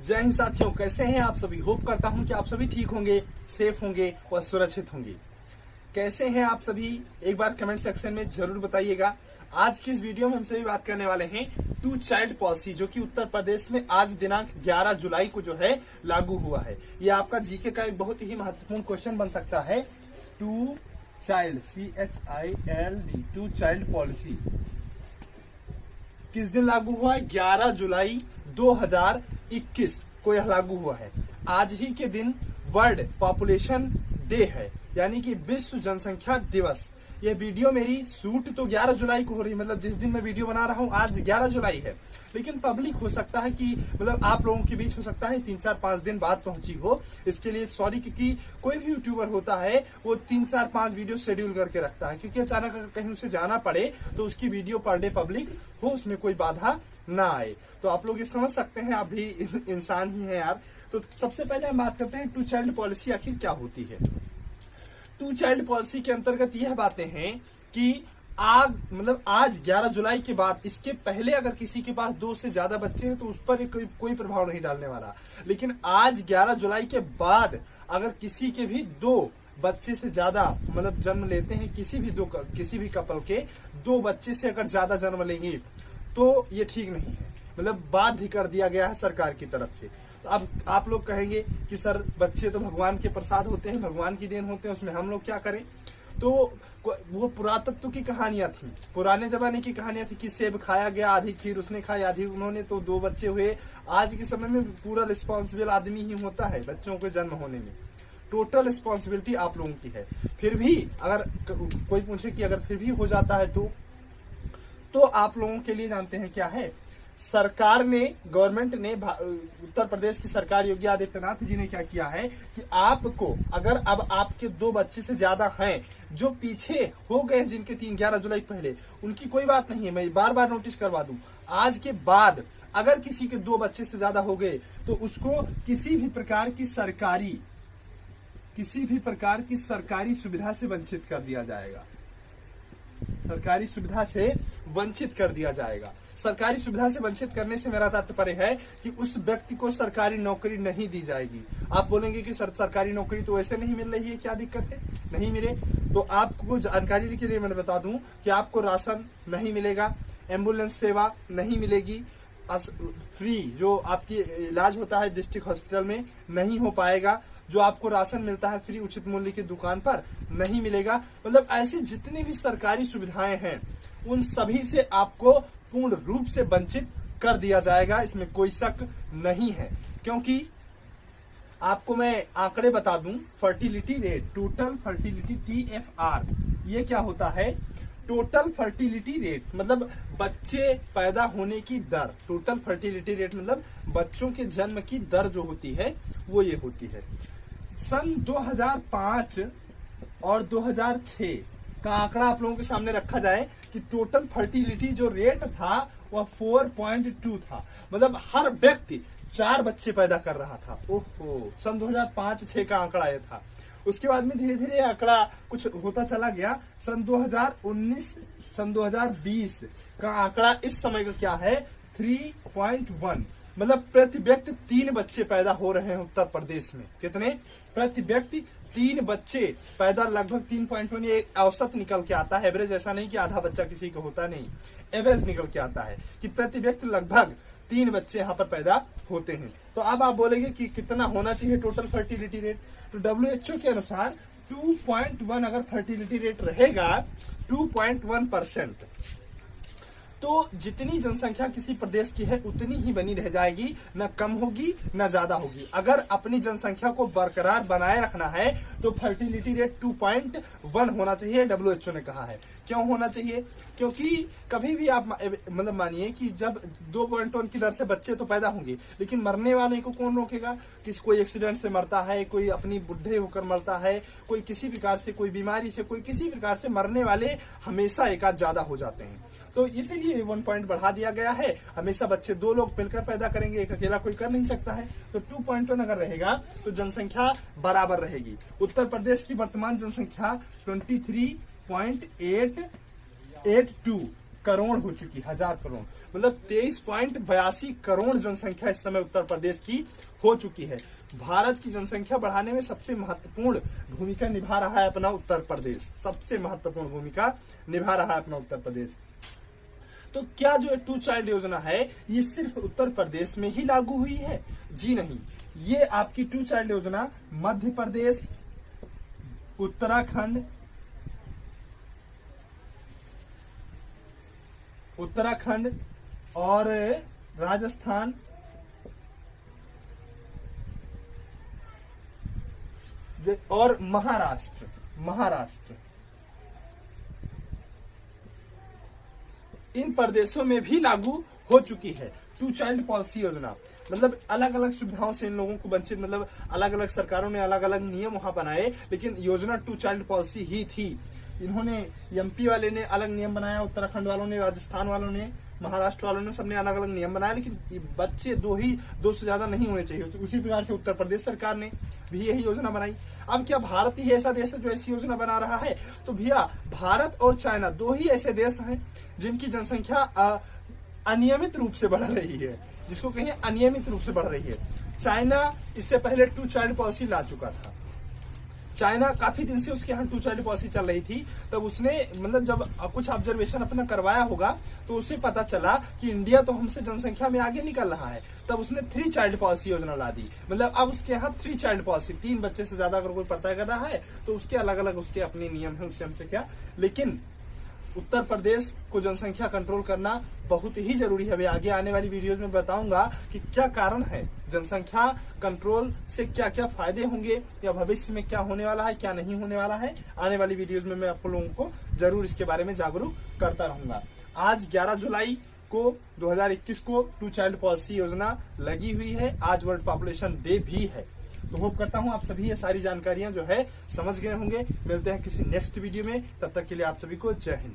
जय हिंद साथियों, कैसे हैं आप सभी। होप करता हूं कि आप सभी ठीक होंगे, सेफ होंगे और सुरक्षित होंगे। कैसे हैं आप सभी, एक बार कमेंट सेक्शन में जरूर बताइएगा। आज की इस वीडियो में हम सभी बात करने वाले हैं टू चाइल्ड पॉलिसी, जो कि उत्तर प्रदेश में आज दिनांक 11 जुलाई को जो है लागू हुआ है। ये आपका जीके का एक बहुत ही महत्वपूर्ण क्वेश्चन बन सकता है। Two child CHILD two child policy किस दिन लागू हुआ है? 11 जुलाई 2021 को यह लागू हुआ है। आज ही के दिन वर्ल्ड पॉपुलेशन डे है, यानी कि विश्व जनसंख्या दिवस। यह वीडियो मेरी शूट तो 11 जुलाई को हो रही है, मतलब जिस दिन मैं वीडियो बना रहा हूँ आज 11 जुलाई है, लेकिन पब्लिक हो सकता है कि मतलब आप लोगों के बीच हो सकता है 3-4-5 दिन बाद पहुंची हो। इसके लिए सॉरी, क्योंकि कोई भी यूट्यूबर होता है वो 3-4-5 वीडियो शेड्यूल करके रखता है, क्योंकि अचानक अगर कहीं उसे जाना पड़े तो उसकी वीडियो पर डे पब्लिक हो, उसमें कोई बाधा ना आए। तो आप लोग ये समझ सकते हैं, आप भी इंसान ही हैं यार। तो सबसे पहले हम बात करते हैं टू चाइल्ड पॉलिसी आखिर क्या होती है। टू चाइल्ड पॉलिसी के अंतर्गत यह बातें हैं कि आज 11 जुलाई के बाद, इसके पहले अगर किसी के पास 2 से ज्यादा बच्चे हैं तो उस पर कोई प्रभाव नहीं डालने वाला। लेकिन आज 11 जुलाई के बाद अगर किसी के भी 2 बच्चे से ज्यादा मतलब जन्म लेते हैं, किसी भी कपल के 2 बच्चे से अगर ज्यादा जन्म लेंगे तो ये ठीक नहीं है, मतलब बाध्य कर दिया गया है सरकार की तरफ से। तो अब आप लोग कहेंगे कि सर बच्चे तो भगवान के प्रसाद होते हैं, भगवान की देन होते हैं, उसमें हम लोग क्या करें। तो वो पुरातत्व की कहानियां थी, पुराने जमाने की कहानियां थी कि सेब खाया गया, आधी खीर उसने खाई, आधी उन्होंने, तो 2 बच्चे हुए। आज के समय में पूरा रिस्पॉन्सिबल आदमी ही होता है बच्चों के जन्म होने में, टोटल रिस्पॉन्सिबिलिटी आप लोगों की है। फिर भी अगर कोई पूछे कि अगर फिर भी हो जाता है तो आप लोगों के लिए जानते हैं क्या है, सरकार ने, गवर्नमेंट ने, उत्तर प्रदेश की सरकार योगी आदित्यनाथ जी ने क्या किया है कि आपको अगर अब आपके 2 बच्चे से ज्यादा हैं, जो पीछे हो गए जिनके 11 जुलाई पहले, उनकी कोई बात नहीं है, मैं बार बार नोटिस करवा दूं। आज के बाद अगर किसी के 2 बच्चे से ज्यादा हो गए तो उसको किसी भी प्रकार की सरकारी सुविधा से वंचित कर दिया जाएगा। सरकारी सुविधा से वंचित कर दिया जाएगा। सरकारी सुविधा से वंचित करने से मेरा तात्पर्य है कि उस व्यक्ति को सरकारी नौकरी नहीं दी जाएगी। आप बोलेंगे कि सरकारी नौकरी तो ऐसे नहीं मिल रही है, क्या दिक्कत है, नहीं मिले तो आपको जानकारी के लिए मैं बता दूं कि आपको राशन नहीं मिलेगा, एम्बुलेंस सेवा नहीं मिलेगी, फ्री जो आपकी इलाज होता है डिस्ट्रिक्ट हॉस्पिटल में नहीं हो पाएगा, जो आपको राशन मिलता है फ्री उचित मूल्य की दुकान पर नहीं मिलेगा। मतलब ऐसी जितनी भी सरकारी सुविधाएं हैं उन सभी से आपको पूर्ण रूप से वंचित कर दिया जाएगा, इसमें कोई शक नहीं है। क्योंकि आपको मैं आंकड़े बता दूं, fertility rate, total fertility TFR, ये क्या होता है? टोटल फर्टिलिटी रेट मतलब बच्चे पैदा होने की दर। टोटल फर्टिलिटी रेट मतलब बच्चों के जन्म की दर जो होती है वो ये होती है। सन 2005 और 2006 का आंकड़ा आप लोगों के सामने रखा जाए कि टोटल फर्टिलिटी जो रेट था वह 4.2 था, मतलब हर व्यक्ति 4 बच्चे पैदा कर रहा था। ओहो, सन 2005-6 का आंकड़ा यह था। उसके बाद में धीरे धीरे आंकड़ा कुछ होता चला गया। सन 2019, सन 2020 का आंकड़ा इस समय का क्या है? 3.1, मतलब प्रति व्यक्ति 3 बच्चे पैदा हो रहे हैं उत्तर प्रदेश में। कितने? प्रति व्यक्ति 3 बच्चे पैदा, लगभग 3.1 ये औसत निकल के आता है, एवरेज ऐसा नहीं कि आधा बच्चा किसी का होता नहीं, एवरेज निकल के आता है कि प्रति व्यक्ति लगभग 3 बच्चे यहाँ पर पैदा होते हैं। तो अब आप बोलेंगे कि कितना होना चाहिए टोटल फर्टिलिटी रेट? तो WHO के अनुसार 2.1 अगर फर्टिलिटी रेट रहेगा, 2.1%, तो जितनी जनसंख्या किसी प्रदेश की है उतनी ही बनी रह जाएगी, न कम होगी न ज्यादा होगी। अगर अपनी जनसंख्या को बरकरार बनाए रखना है तो फर्टिलिटी रेट 2.1 होना चाहिए, WHO ने कहा है। क्यों होना चाहिए? क्योंकि कभी भी आप मतलब मानिए कि जब 2.1 की दर से बच्चे तो पैदा होंगे, लेकिन मरने वाले को कौन रोकेगा? कोई एक्सीडेंट से मरता है, कोई अपनी बुढ़े होकर मरता है, कोई किसी प्रकार से, कोई बीमारी से, कोई किसी प्रकार से मरने वाले हमेशा एकाध ज्यादा हो जाते हैं। तो इसीलिए 1 पॉइंट बढ़ा दिया गया है। हमेशा बच्चे 2 लोग मिलकर पैदा करेंगे, एक अकेला कोई कर नहीं सकता है। तो 2.1 अगर रहेगा तो जनसंख्या बराबर रहेगी। उत्तर प्रदेश की वर्तमान जनसंख्या 23.882 करोड़ हो चुकी, 1000 करोड़, मतलब 23.82 करोड़ जनसंख्या इस समय उत्तर प्रदेश की हो चुकी है। भारत की जनसंख्या बढ़ाने में सबसे महत्वपूर्ण भूमिका निभा रहा है अपना उत्तर प्रदेश, सबसे महत्वपूर्ण भूमिका निभा रहा है अपना उत्तर प्रदेश। तो क्या जो 2 चाइल्ड योजना है ये सिर्फ उत्तर प्रदेश में ही लागू हुई है? जी नहीं, ये आपकी 2 चाइल्ड योजना मध्य प्रदेश, उत्तराखंड और राजस्थान और महाराष्ट्र इन प्रदेशों में भी लागू हो चुकी है 2 चाइल्ड पॉलिसी योजना। मतलब अलग अलग सुविधाओं से इन लोगों को वंचित, मतलब अलग अलग सरकारों ने अलग अलग नियम वहां बनाए, लेकिन योजना 2 चाइल्ड पॉलिसी ही थी। इन्होंने एमपी वाले ने अलग नियम बनाया, उत्तराखंड वालों ने, राजस्थान वालों ने, महाराष्ट्र वालों ने, सबने अलग अलग नियम बनाया, लेकिन बच्चे 2 से ज्यादा नहीं होने चाहिए। उसी प्रकार से उत्तर प्रदेश सरकार ने भी यही योजना बनाई। अब क्या भारत ही ऐसा देश है जो ऐसी योजना बना रहा है? तो भैया भारत और चाइना 2 ही ऐसे देश हैं जिनकी जनसंख्या अनियमित रूप से बढ़ रही है, जिसको कहें अनियमित रूप से बढ़ रही है। चाइना इससे पहले 2 चाइल्ड पॉलिसी ला चुका था। चाइना काफी दिन से उसके यहाँ 2 चाइल्ड पॉलिसी चल रही थी, तब उसने मतलब जब कुछ ऑब्जर्वेशन अपना करवाया होगा तो उसे पता चला कि इंडिया तो हमसे जनसंख्या में आगे निकल रहा है, तब उसने 3 चाइल्ड पॉलिसी योजना ला दी। मतलब अब उसके यहाँ 3 चाइल्ड पॉलिसी, 3 बच्चे से ज्यादा अगर कोई पता कर रहा है तो उसके अलग अलग उसके अपने नियम है, उससे हमसे क्या। लेकिन उत्तर प्रदेश को जनसंख्या कंट्रोल करना बहुत ही जरूरी है। आगे आने वाली वीडियोज में बताऊंगा कि क्या कारण है, जनसंख्या कंट्रोल से क्या क्या फायदे होंगे या भविष्य में क्या होने वाला है, क्या नहीं होने वाला है। आने वाली वीडियोज में मैं आप लोगों को जरूर इसके बारे में जागरूक करता रहूंगा। आज 11 जुलाई को 2021 को 2 चाइल्ड पॉलिसी योजना लगी हुई है। आज वर्ल्ड पॉपुलेशन डे भी है। तो होप करता हूं आप सभी ये सारी जानकारियां जो है समझ गए होंगे। मिलते हैं किसी नेक्स्ट वीडियो में, तब तक के लिए आप सभी को जय हिंद।